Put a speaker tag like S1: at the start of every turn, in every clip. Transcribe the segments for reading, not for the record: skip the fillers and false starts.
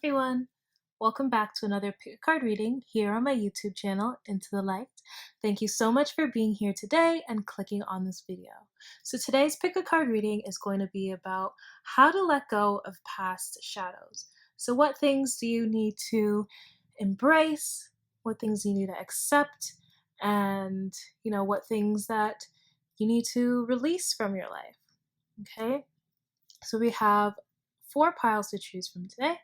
S1: everyone! Welcome back to another pick a card reading here on my YouTube channel, Into the Light. Thank you so much for being here today and clicking on this video. So today's pick a card reading is going to be about how to let go of past shadows. So what things do you need to embrace, what things you need to accept, and what things that you need to release from your life. Okay? So we have 4 piles to choose from today.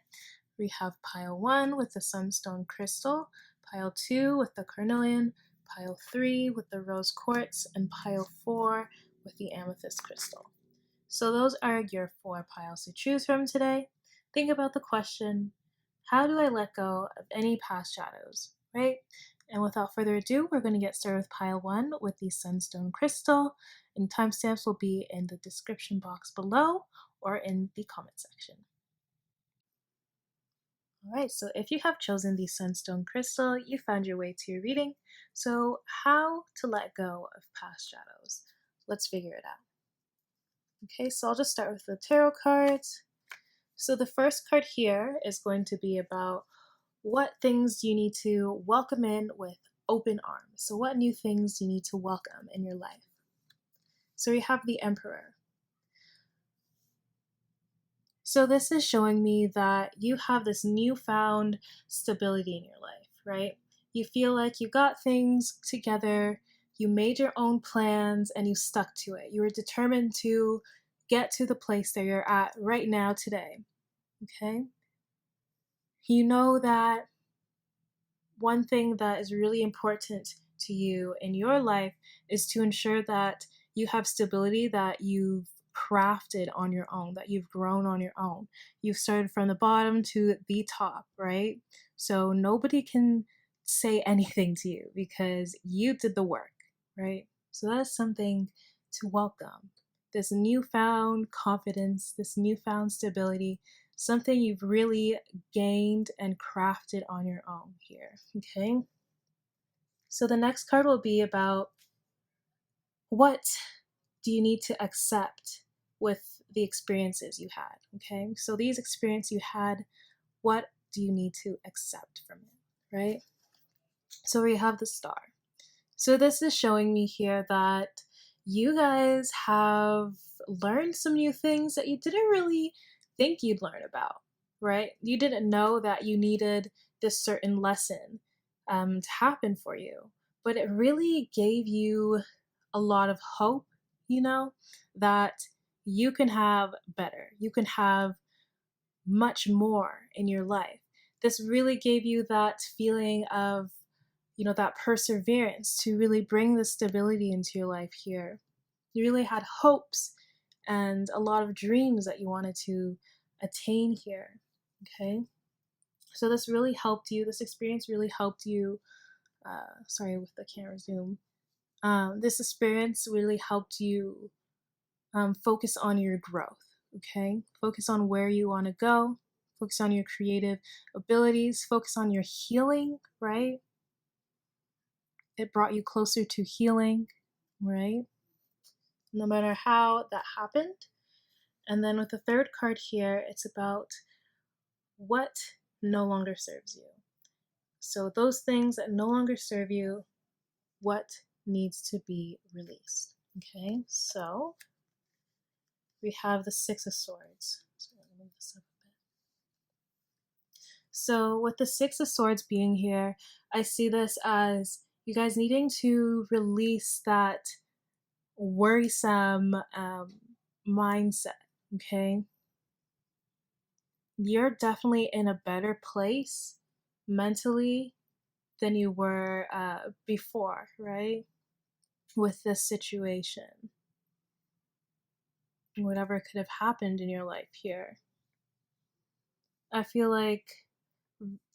S1: We have pile 1 with the sunstone crystal, pile 2 with the carnelian, pile 3 with the rose quartz, and pile 4 with the amethyst crystal. So those are your 4 piles to choose from today. Think about the question, how do I let go of any past shadows, right? And without further ado, we're going to get started with pile 1 with the sunstone crystal, and timestamps will be in the description box below or in the comment section. Alright, so if you have chosen the sunstone crystal, you found your way to your reading. So how to let go of past shadows? Let's figure it out. Okay, so I'll just start with the tarot cards. So the first card here is going to be about what things you need to welcome in with open arms. So what new things you need to welcome in your life. So we have the Emperor. So this is showing me that you have this newfound stability in your life, right? You feel like you got things together, you made your own plans, and you stuck to it. You were determined to get to the place that you're at right now today, okay? You know that one thing that is really important to you in your life is to ensure that you have stability that you've crafted on your own, that you've grown on your own. You've started from the bottom to the top, right? So nobody can say anything to you because you did the work, right? So that's something to welcome. This newfound confidence, this newfound stability, something you've really gained and crafted on your own here, okay? So the next card will be about what do you need to accept with the experiences you had, okay? So these experiences you had, what do you need to accept from it, right? So we have the Star. So this is showing me here that you guys have learned some new things that you didn't really think you'd learn about, right? You didn't know that you needed this certain lesson to happen for you, but it really gave you a lot of hope, that you can have better, you can have much more in your life. This really gave you that feeling of, that perseverance to really bring the stability into your life here. You really had hopes and a lot of dreams that you wanted to attain here, okay? So this really helped you, this experience really helped you, sorry with the camera zoom, this experience really helped you focus on your growth, okay? Focus on where you want to go, focus on your creative abilities, focus on your healing, right? It brought you closer to healing, right? No matter how that happened. And then with the third card here, it's about what no longer serves you. So those things that no longer serve you, what needs to be released, okay? So we have the Six of Swords. So let me move this up a bit. So with the Six of Swords being here, I see this as you guys needing to release that worrisome mindset, okay? You're definitely in a better place mentally than you were before, right? With this situation. Whatever could have happened in your life here. I feel like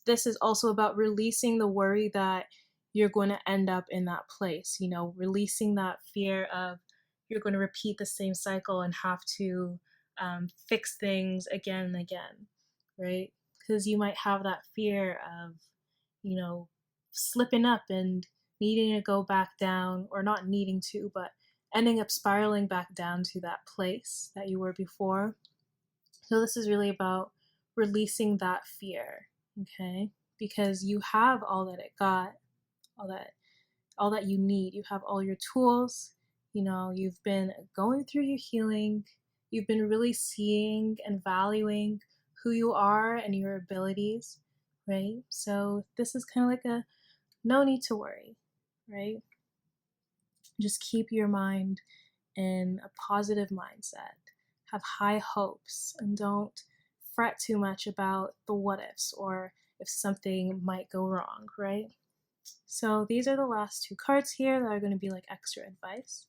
S1: this is also about releasing the worry that you're going to end up in that place, releasing that fear of you're going to repeat the same cycle and have to fix things again and again, right? Because you might have that fear of, slipping up and needing to go back down, or not needing to, but ending up spiraling back down to that place that you were before. So this is really about releasing that fear, okay? Because you have all that it got, all that you need. You have all your tools. You've been going through your healing. You've been really seeing and valuing who you are and your abilities, right? So this is kind of like a no need to worry, right? Just keep your mind in a positive mindset. Have high hopes and don't fret too much about the what ifs or if something might go wrong, right? So these are the last two cards here that are going to be like extra advice.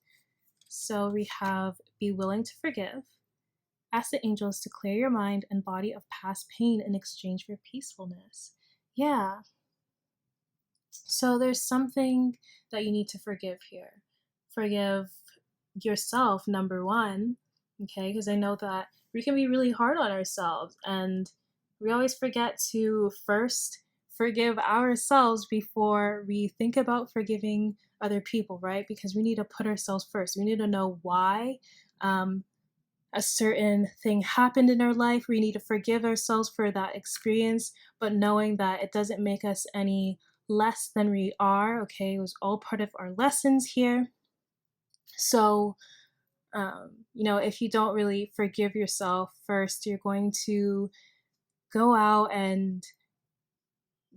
S1: So we have be willing to forgive. Ask the angels to clear your mind and body of past pain in exchange for peacefulness. Yeah. So there's something that you need to forgive here. Forgive yourself, number one, okay? Because I know that we can be really hard on ourselves and we always forget to first forgive ourselves before we think about forgiving other people, right? Because we need to put ourselves first. We need to know why a certain thing happened in our life. We need to forgive ourselves for that experience, but knowing that it doesn't make us any less than we are, okay? It was all part of our lessons here. So, if you don't really forgive yourself first, you're going to go out and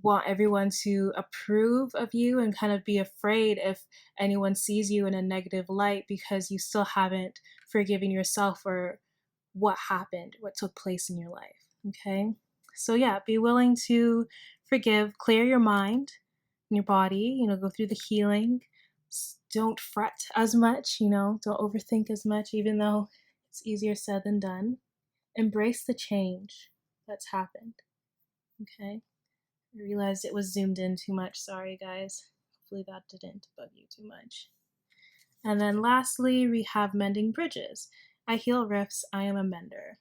S1: want everyone to approve of you and kind of be afraid if anyone sees you in a negative light because you still haven't forgiven yourself for what happened, what took place in your life. Okay? So, yeah, be willing to forgive, clear your mind and your body, go through the healing. Don't fret as much, don't overthink as much, even though it's easier said than done. Embrace the change that's happened. Okay? I realized it was zoomed in too much. Sorry, guys. Hopefully that didn't bug you too much. And then lastly, we have mending bridges. I heal rifts, I am a mender.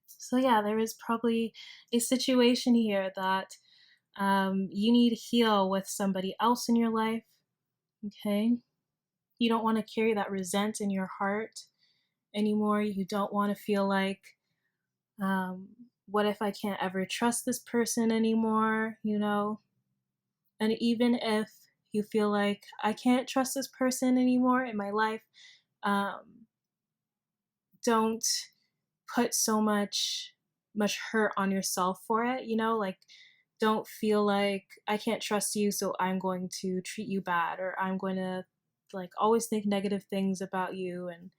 S1: So yeah, there is probably a situation here that you need to heal with somebody else in your life, okay? You don't want to carry that resent in your heart anymore. You don't want to feel like, what if I can't ever trust this person anymore, And even if you feel like I can't trust this person anymore in my life, don't put so much hurt on yourself for it, like don't feel like I can't trust you, so I'm going to treat you bad, or I'm going to like always think negative things about you. And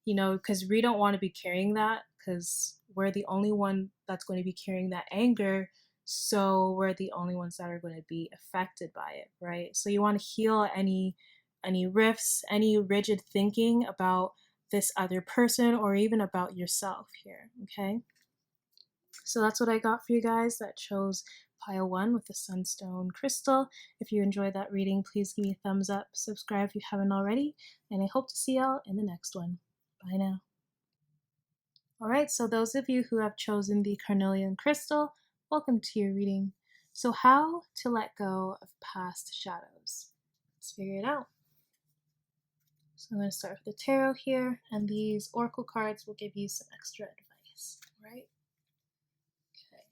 S1: because we don't want to be carrying that, because we're the only one that's going to be carrying that anger, so we're the only ones that are going to be affected by it, right? So you want to heal any rifts, any rigid thinking about this other person or even about yourself here, okay? So that's what I got for you guys that chose pile 1 with the sunstone crystal. If you enjoyed that reading, please give me a thumbs up, subscribe if you haven't already, and I hope to see y'all in the next one. Bye now. Alright, so those of you who have chosen the carnelian crystal, welcome to your reading. So how to let go of past shadows? Let's figure it out. So I'm going to start with the tarot here, and these oracle cards will give you some extra advice, right? Okay.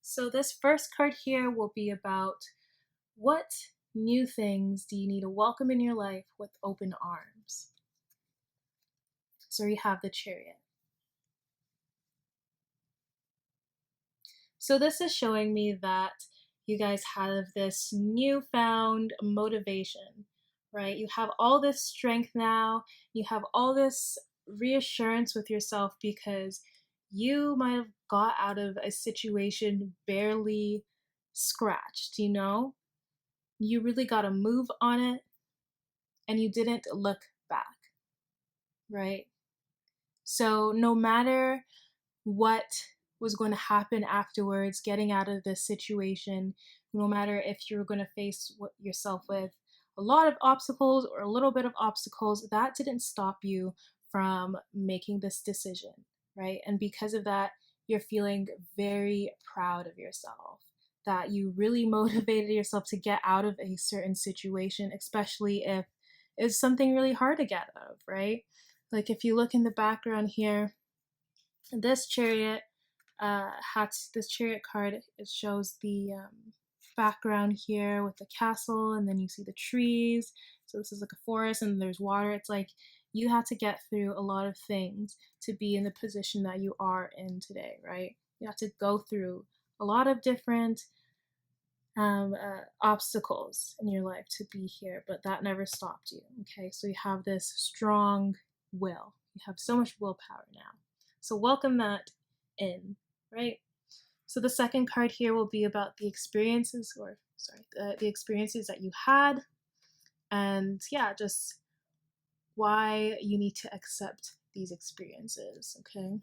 S1: So this first card here will be about what new things do you need to welcome in your life with open arms? So you have the Chariot. So this is showing me that you guys have this newfound motivation, right? You have all this strength now. You have all this reassurance with yourself because you might have got out of a situation barely scratched, You really got to move on it and you didn't look back, right? So no matter what was going to happen afterwards, getting out of this situation, no matter if you're going to face yourself with a lot of obstacles or a little bit of obstacles, that didn't stop you from making this decision, right? And because of that, you're feeling very proud of yourself, that you really motivated yourself to get out of a certain situation, especially if it's something really hard to get out of, right? Like if you look in the background here, this chariot this chariot card, it shows the background here with the castle, and then you see the trees. So this is like a forest, and there's water. It's like you had to get through a lot of things to be in the position that you are in today, right? You have to go through a lot of different obstacles in your life to be here, but that never stopped you. Okay, so you have this strong will. You have so much willpower now. So welcome that in, right? So the second card here will be about the experiences, the experiences that you had, and yeah, just why you need to accept these experiences. Okay.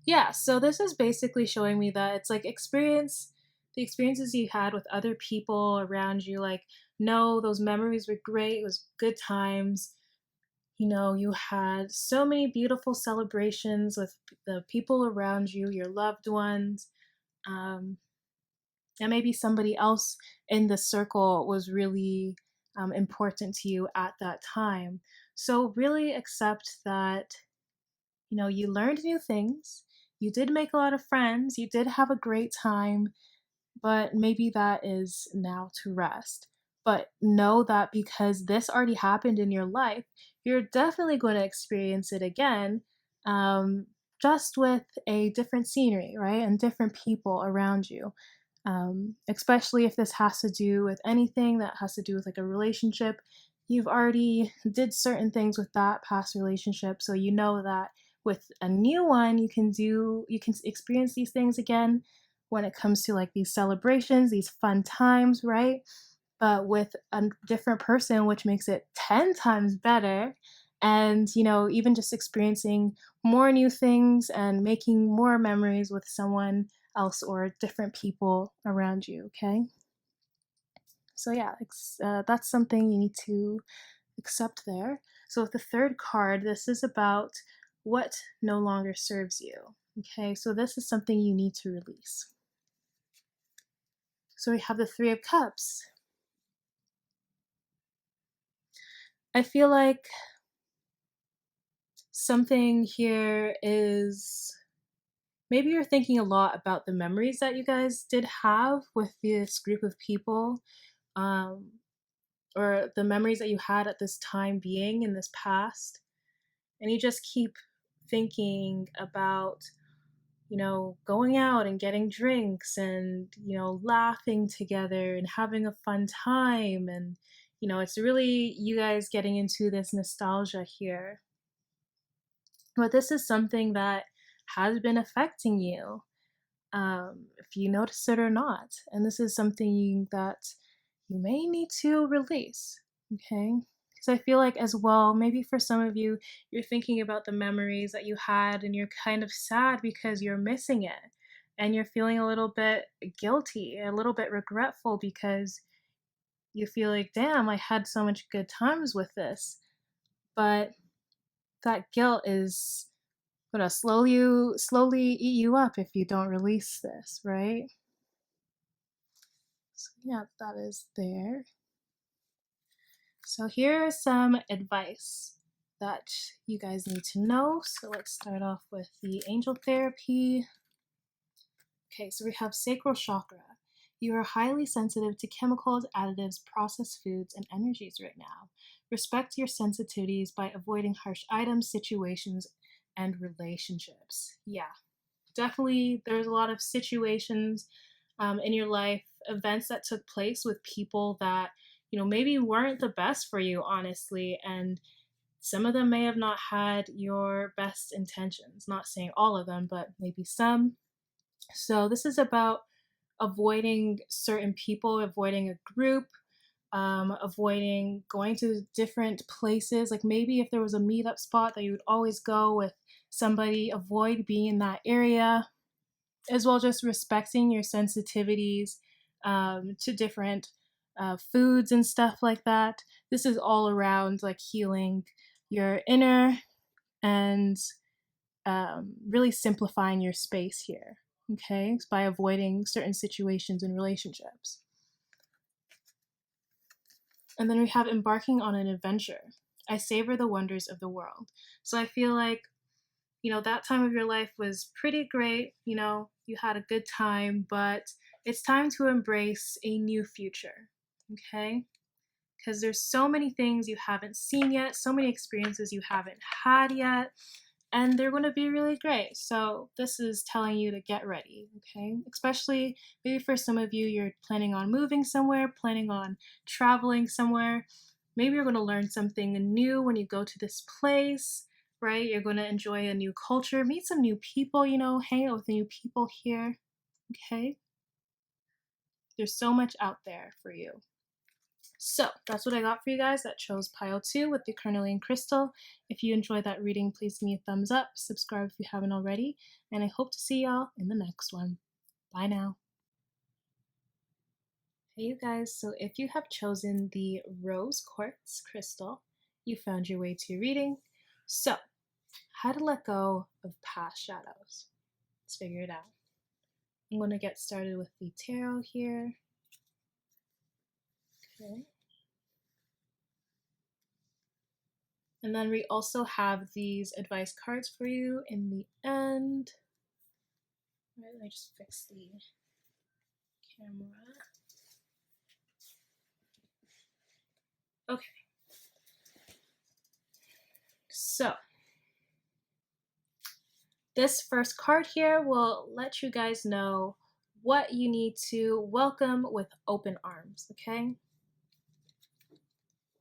S1: Yeah, so this is basically showing me that it's like the experiences you had with other people around you, like, no, those memories were great, it was good times. You had so many beautiful celebrations with the people around you, your loved ones, um, and maybe somebody else in the circle was really important to you at that time. So really accept that you learned new things, you did make a lot of friends, you did have a great time, but maybe that is now to rest. But know that because this already happened in your life, you're definitely going to experience it again, um, just with a different scenery, right? And different people around you. Especially if this has to do with anything that has to do with like a relationship. You've already did certain things with that past relationship, so you know that with a new one you can experience these things again when it comes to like these celebrations, these fun times, right? But with a different person, which makes it 10 times better. And, even just experiencing more new things and making more memories with someone else or different people around you, okay? So, yeah, that's something you need to accept there. So, with the third card, this is about what no longer serves you, okay? So, this is something you need to release. So, we have the Three of Cups. I feel like something here is maybe you're thinking a lot about the memories that you guys did have with this group of people, um, or the memories that you had at this time being in this past. And you just keep thinking about, going out and getting drinks and, laughing together and having a fun time. And, it's really you guys getting into this nostalgia here. But this is something that has been affecting you, if you notice it or not. And this is something that you may need to release, okay? Because I feel like, as well, maybe for some of you, you're thinking about the memories that you had and you're kind of sad because you're missing it. And you're feeling a little bit guilty, a little bit regretful because you feel like, damn, I had so much good times with this. But that guilt is gonna slowly eat you up if you don't release this, right? So yeah, that is there. So here is some advice that you guys need to know. So let's start off with the angel therapy. Okay, so we have sacral chakra. You are highly sensitive to chemicals, additives, processed foods, and energies right now. Respect your sensitivities by avoiding harsh items, situations, and relationships. Yeah, definitely there's a lot of situations in your life, events that took place with people that, maybe weren't the best for you, honestly. And some of them may have not had your best intentions. Not saying all of them, but maybe some. So this is about avoiding certain people, avoiding a group, avoiding going to different places. Like maybe if there was a meetup spot that you would always go with somebody, avoid being in that area, as well just respecting your sensitivities to different foods and stuff like that. This is all around like healing your inner and really simplifying your space here, okay, by avoiding certain situations and relationships. And then we have embarking on an adventure. I savor the wonders of the world. So I feel like, that time of your life was pretty great. You had a good time, but it's time to embrace a new future. Okay? Because there's so many things you haven't seen yet, so many experiences you haven't had yet, and they're going to be really great. So this is telling you to get ready, okay? Especially maybe for some of you, you're planning on moving somewhere, planning on traveling somewhere. Maybe you're going to learn something new when you go to this place, right? You're going to enjoy a new culture, meet some new people, hang out with new people here, okay? There's so much out there for you. So that's what I got for you guys. That chose pile 2 with the carnelian crystal. If you enjoyed that reading, please give me a thumbs up, subscribe if you haven't already, and I hope to see y'all in the next one. Bye now. Hey you guys, so if you have chosen the rose quartz crystal, you found your way to your reading. So, how to let go of past shadows. Let's figure it out. I'm going to get started with the tarot here. Okay. And then we also have these advice cards for you in the end. Right, let me just fix the camera. Okay. So, this first card here will let you guys know what you need to welcome with open arms, okay?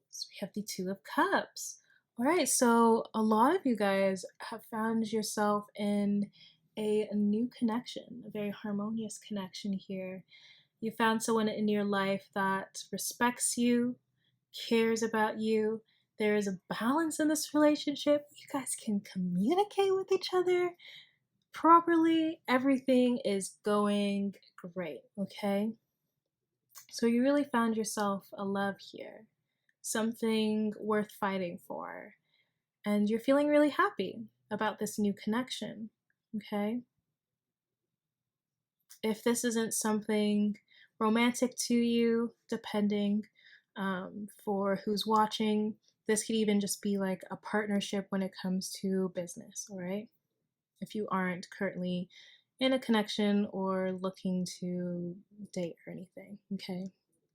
S1: So we have the Two of Cups. All right, so a lot of you guys have found yourself in a new connection, a very harmonious connection here. You found someone in your life that respects you, cares about you. There is a balance in this relationship. You guys can communicate with each other properly. Everything is going great, okay? So you really found yourself a love here, something worth fighting for, and you're feeling really happy about this new connection, okay? If this isn't something romantic to you, depending for who's watching, this could even just be like a partnership when it comes to business, all right? If you aren't currently in a connection or looking to date or anything, okay?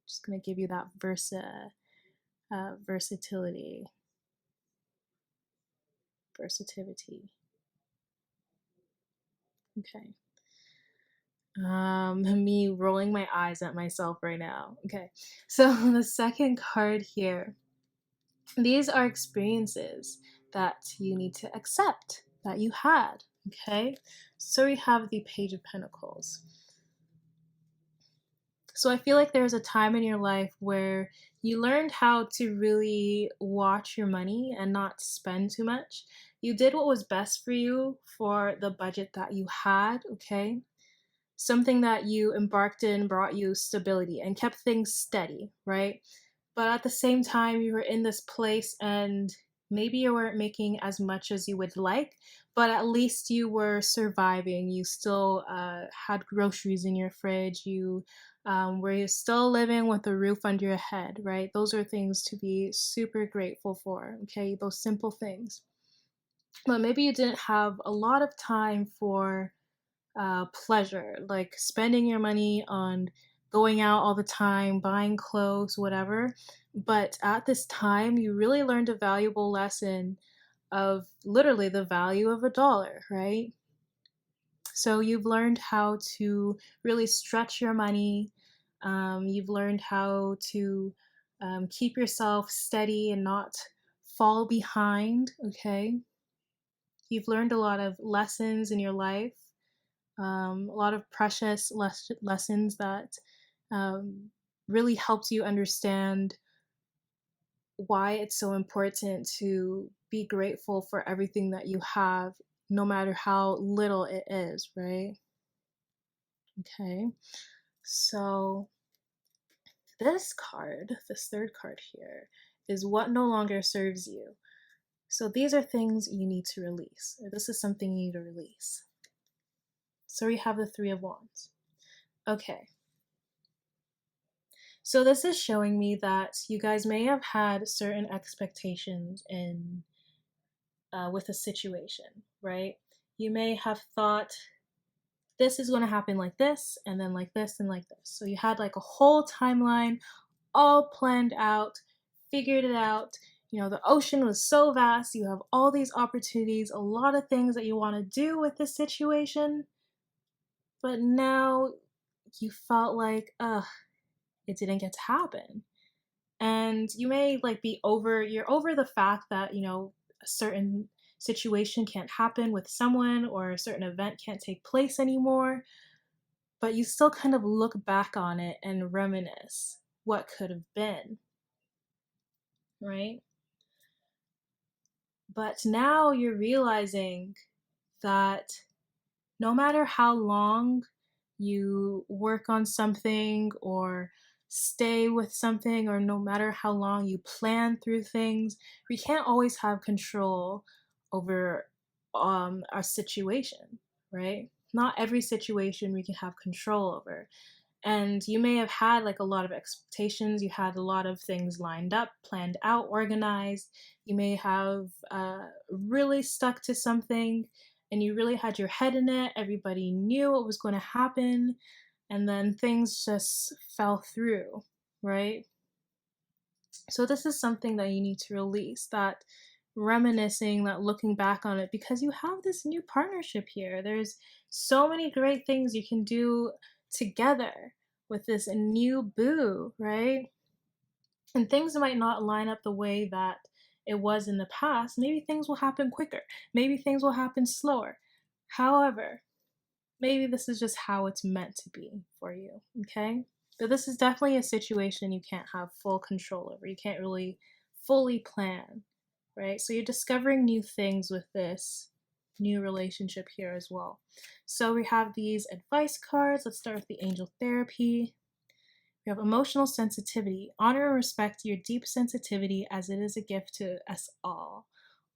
S1: Just gonna give you that versatility. Okay. Me rolling my eyes at myself right now. Okay. So the second card here, these are experiences that you need to accept that you had. Okay. So we have the Page of Pentacles. So I feel like there was a time in your life where you learned how to really watch your money and not spend too much. You did what was best for you for the budget that you had, okay? Something that you embarked in brought you stability and kept things steady, right? But at the same time, you were in this place and maybe you weren't making as much as you would like, but at least you were surviving. You still had groceries in your fridge. You were still living with a roof under your head, right? Those are things to be super grateful for, okay? Those simple things. But maybe you didn't have a lot of time for pleasure, like spending your money on going out all the time, buying clothes, whatever. But at this time, you really learned a valuable lesson of literally the value of $1, right? So you've learned how to really stretch your money. You've learned how to keep yourself steady and not fall behind, okay? You've learned a lot of lessons in your life, a lot of precious lessons that really helped you understand why it's so important to be grateful for everything that you have, no matter how little it is, right? Okay, so this card, this third card here, is what no longer serves you. So these are things you need to release, or this is something you need to release. So we have the Three of Wands. Okay. So this is showing me that you guys may have had certain expectations in with a situation, right? You may have thought this is going to happen like this, and then like this, and like this. So you had like a whole timeline all planned out, figured it out. The ocean was so vast. You have all these opportunities, a lot of things that you want to do with this situation. But now you felt like, it didn't get to happen. And you may like you're over the fact that, a certain situation can't happen with someone or a certain event can't take place anymore, but you still kind of look back on it and reminisce what could have been, right? But now you're realizing that no matter how long you work on something or stay with something, or no matter how long you plan through things, we can't always have control over our situation, right? Not every situation we can have control over. And you may have had like a lot of expectations, you had a lot of things lined up, planned out, organized. You may have really stuck to something and you really had your head in it. Everybody knew what was going to happen, and then things just fell through, right? So this is something that you need to release, that reminiscing, that looking back on it, because you have this new partnership here. There's so many great things you can do together with this new boo, right? And things might not line up the way that it was in the past. Maybe things will happen quicker. Maybe things will happen slower. However, maybe this is just how it's meant to be for you, okay? But this is definitely a situation you can't have full control over. You can't really fully plan, right? So you're discovering new things with this new relationship here as well. So we have these advice cards. Let's start with the angel therapy. We have emotional sensitivity. Honor and respect your deep sensitivity as it is a gift to us all.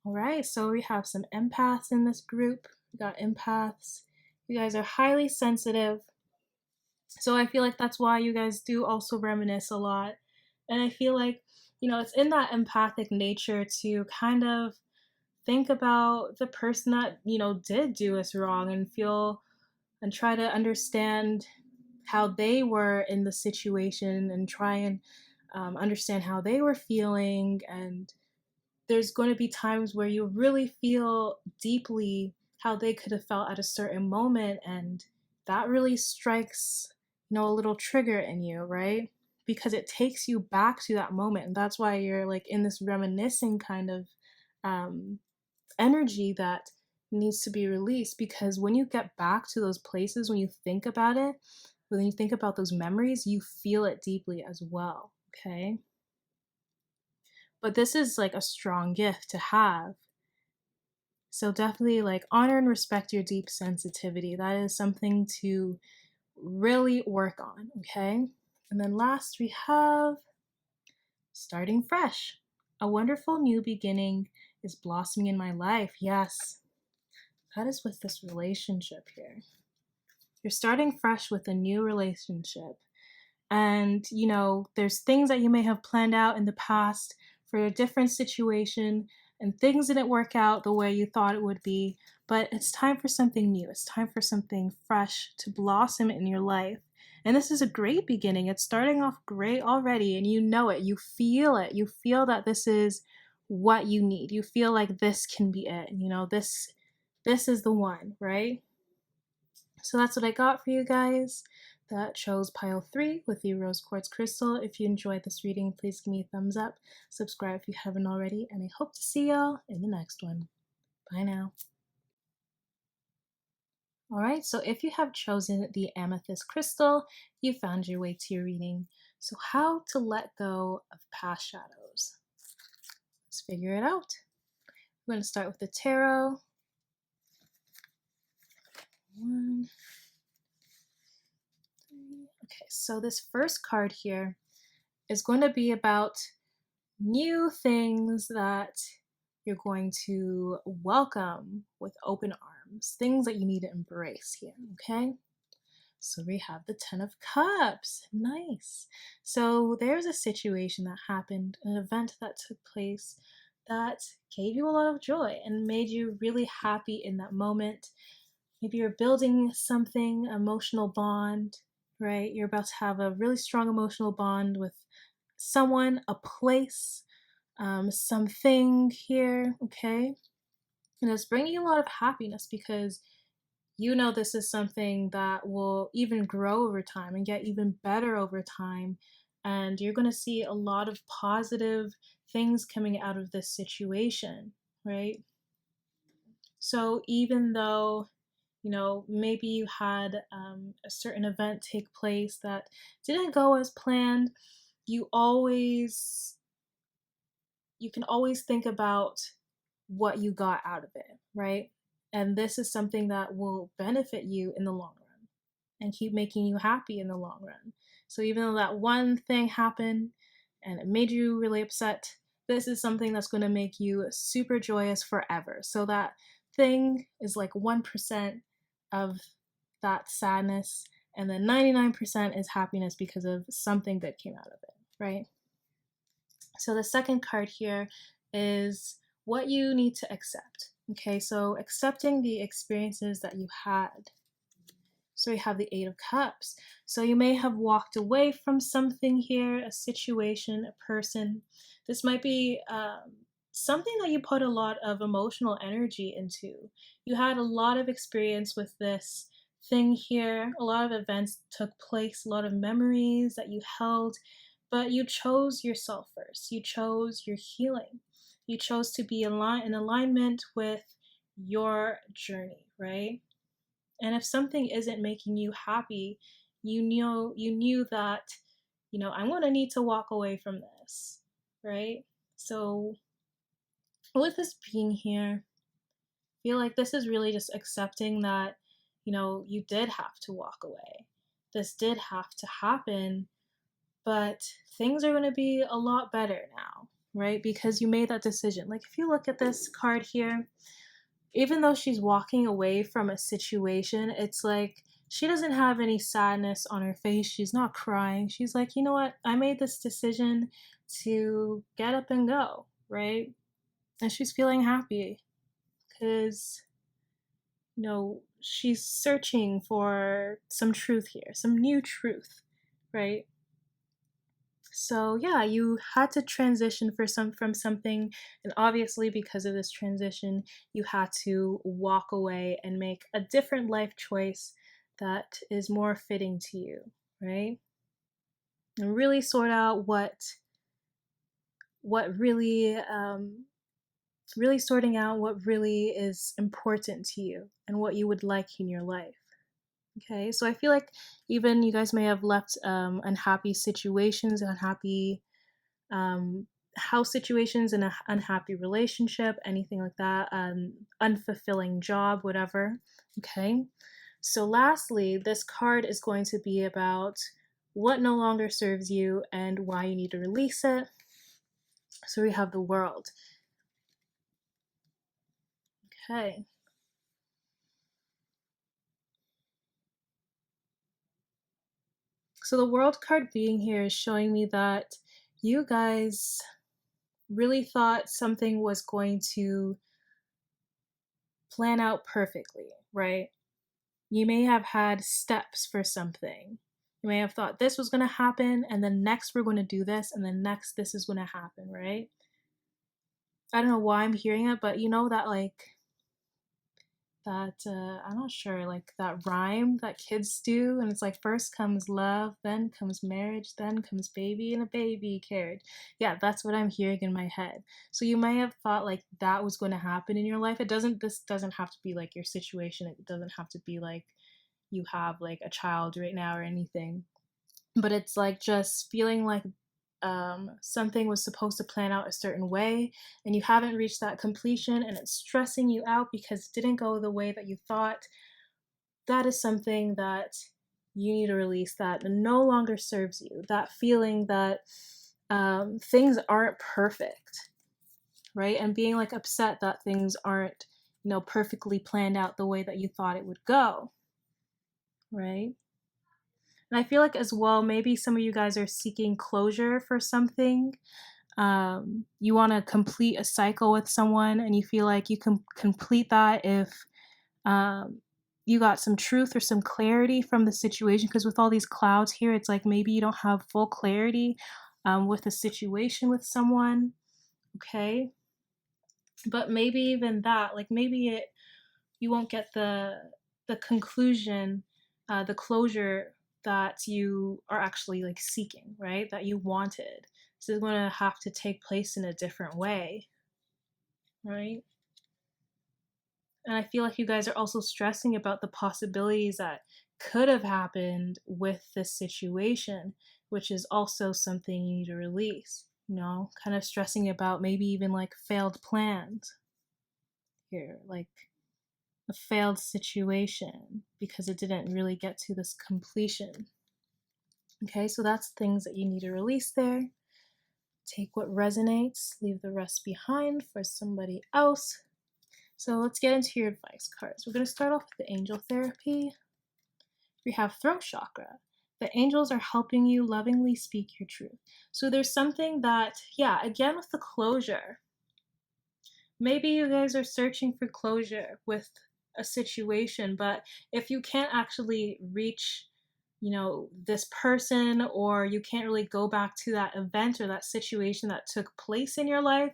S1: All right, so we have some empaths in this group. We got empaths. You guys are highly sensitive. So I feel like that's why you guys do also reminisce a lot. And I feel like, it's in that empathic nature to kind of think about the person that, did do us wrong and feel and try to understand how they were in the situation and try and understand how they were feeling. And there's going to be times where you really feel deeply how they could have felt at a certain moment, and that really strikes a little trigger in you, right? Because it takes you back to that moment, and that's why you're like in this reminiscing kind of um, energy that needs to be released. Because when you get back to those places, when you think about it, when you think about those memories, you feel it deeply as well, okay? But this is like a strong gift to have. So definitely like honor and respect your deep sensitivity. That is something to really work on, okay? And then last we have starting fresh. A wonderful new beginning is blossoming in my life. Yes, that is with this relationship here. You're starting fresh with a new relationship. And, there's things that you may have planned out in the past for a different situation, and things didn't work out the way you thought it would be. But it's time for something new. It's time for something fresh to blossom in your life. And this is a great beginning. It's starting off great already, and you know it. You feel it. You feel that this is what you need. You feel like this can be it. This is the one, right? So that's what I got for you guys. That chose pile 3 with the rose quartz crystal. If you enjoyed this reading, please give me a thumbs up, subscribe if you haven't already, and I hope to see y'all in the next one. Bye now. Alright, so if you have chosen the amethyst crystal, you found your way to your reading. So how to let go of past shadows? Let's figure it out. I'm going to start with the tarot. 1, 3. Okay, so this first card here is going to be about new things that you're going to welcome with open arms, things that you need to embrace here, okay? So we have the Ten of Cups. Nice. So there's a situation that happened, an event that took place that gave you a lot of joy and made you really happy in that moment. Maybe you're building something, emotional bond, right? You're about to have a really strong emotional bond with someone, a place, something here, okay? And it's bringing you a lot of happiness because you know this is something that will even grow over time and get even better over time. And you're going to see a lot of positive things coming out of this situation, right? So even though, maybe you had a certain event take place that didn't go as planned, you always you can always think about what you got out of it, right? And this is something that will benefit you in the long run and keep making you happy in the long run. So even though that one thing happened and it made you really upset, this is something that's going to make you super joyous forever. So that thing is like 1% of that sadness, and then 99% is happiness because of something that came out of it, right? So the second card here is what you need to accept. Okay, so accepting the experiences that you had. So we have the Eight of Cups. So you may have walked away from something here, a situation, a person. This might be something that you put a lot of emotional energy into. You had a lot of experience with this thing here. A lot of events took place, a lot of memories that you held, but you chose yourself first. You chose your healing. You chose to be in alignment with your journey, right? And if something isn't making you happy, you knew that, I'm going to need to walk away from this, right? So with this being here, I feel like this is really just accepting that, you did have to walk away. This did have to happen, but things are going to be a lot better now, right? Because you made that decision. Like if you look at this card here, even though she's walking away from a situation, it's like she doesn't have any sadness on her face. She's not crying. She's like, you know what? I made this decision to get up and go, right? And she's feeling happy because, she's searching for some truth here, some new truth, right? So yeah, you had to transition from something, and obviously because of this transition, you had to walk away and make a different life choice that is more fitting to you, right? And really sort out what really sorting out what really is important to you and what you would like in your life. Okay, so I feel like even you guys may have left unhappy situations, unhappy um, house situations, in an unhappy relationship, anything like that, unfulfilling job, whatever. Okay. So, lastly, this card is going to be about what no longer serves you and why you need to release it. So, we have the World. Okay. So, the World card being here is showing me that you guys really thought something was going to plan out perfectly, right? You may have had steps for something. You may have thought this was going to happen, and then next we're going to do this, and then next this is going to happen, right? I don't know why I'm hearing it, but you know that I'm not sure, like that rhyme that kids do, and it's like first comes love, then comes marriage, then comes baby and a baby carriage. Yeah, that's what I'm hearing in my head. So you may have thought like that was going to happen in your life. This doesn't have to be like your situation. It doesn't have to be like you have like a child right now or anything, but it's like just feeling like something was supposed to plan out a certain way and you haven't reached that completion and it's stressing you out because it didn't go the way that you thought. That is something that you need to release, that no longer serves you, that feeling that things aren't perfect, right? And being like upset that things aren't, perfectly planned out the way that you thought it would go, right? And I feel like as well, maybe some of you guys are seeking closure for something. You want to complete a cycle with someone, and you feel like you can complete that if um, you got some truth or some clarity from the situation. Because with all these clouds here, it's like maybe you don't have full clarity with a situation with someone. Okay. But maybe even that, like maybe you won't get the conclusion, the closure that you are actually like seeking, right? That you wanted. So it's going to have to take place in a different way, right? And I feel like you guys are also stressing about the possibilities that could have happened with this situation, which is also something you need to release, kind of stressing about maybe even like failed plans here, like a failed situation because it didn't really get to this completion. Okay, so that's things that you need to release there. Take what resonates, leave the rest behind for somebody else. So let's get into your advice cards. We're going to start off with the angel therapy. We have throat chakra. The angels are helping you lovingly speak your truth. So there's something that, yeah, again with the closure. Maybe you guys are searching for closure with a situation, but if you can't actually reach, this person, or you can't really go back to that event or that situation that took place in your life,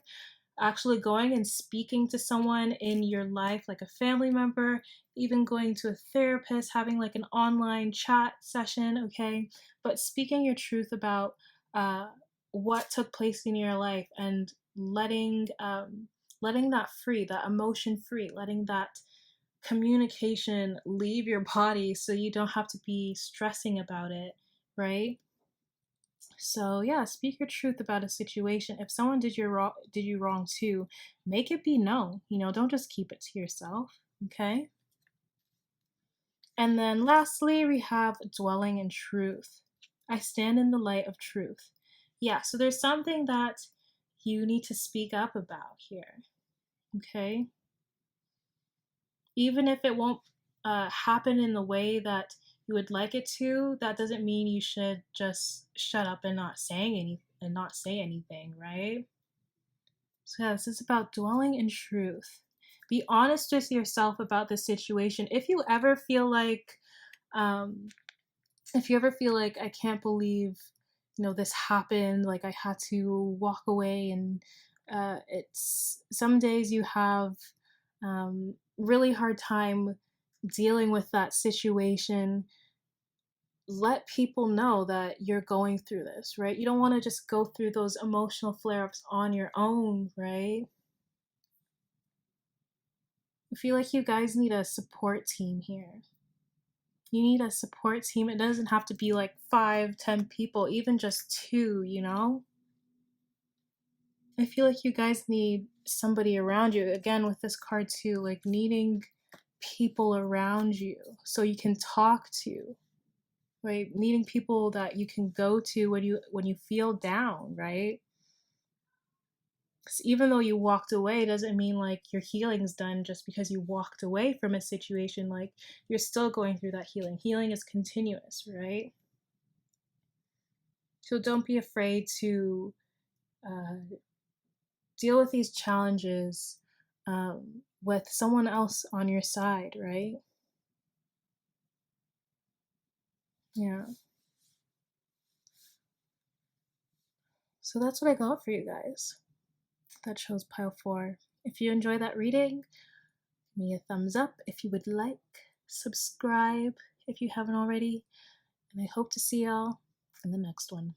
S1: actually going and speaking to someone in your life, like a family member, even going to a therapist, having like an online chat session, okay? But speaking your truth about what took place in your life and letting that free, that emotion free, letting that communication leave your body so you don't have to be stressing about it, right? So yeah, speak your truth about a situation. If someone did you wrong too, make it be known. Don't just keep it to yourself. Okay. And then lastly, we have dwelling in truth. I stand in the light of truth. Yeah, so there's something that you need to speak up about here. Okay. Even if it won't happen in the way that you would like it to, that doesn't mean you should just shut up and not say anything, right? So yeah, this is about dwelling in truth. Be honest with yourself about the situation. Um, if you ever feel like I can't believe, this happened, like I had to walk away, and it's some days you have really hard time dealing with that situation. Let people know that you're going through this, right? You don't want to just go through those emotional flare ups on your own, right? I feel like you guys need a support team here. You need a support team. It doesn't have to be like 5, 10 people, even just two. I feel like you guys need somebody around you. Again, with this card too, like needing people around you so you can talk to, right? Needing people that you can go to when you feel down, right? Because even though you walked away doesn't mean like your healing's done just because you walked away from a situation. Like you're still going through that healing. Healing is continuous, right? So don't be afraid to uh, deal with these challenges with someone else on your side, right? Yeah. So that's what I got for you guys. That shows pile 4. If you enjoy that reading, give me a thumbs up if you would like. Subscribe if you haven't already. And I hope to see y'all in the next one.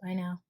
S1: Bye now.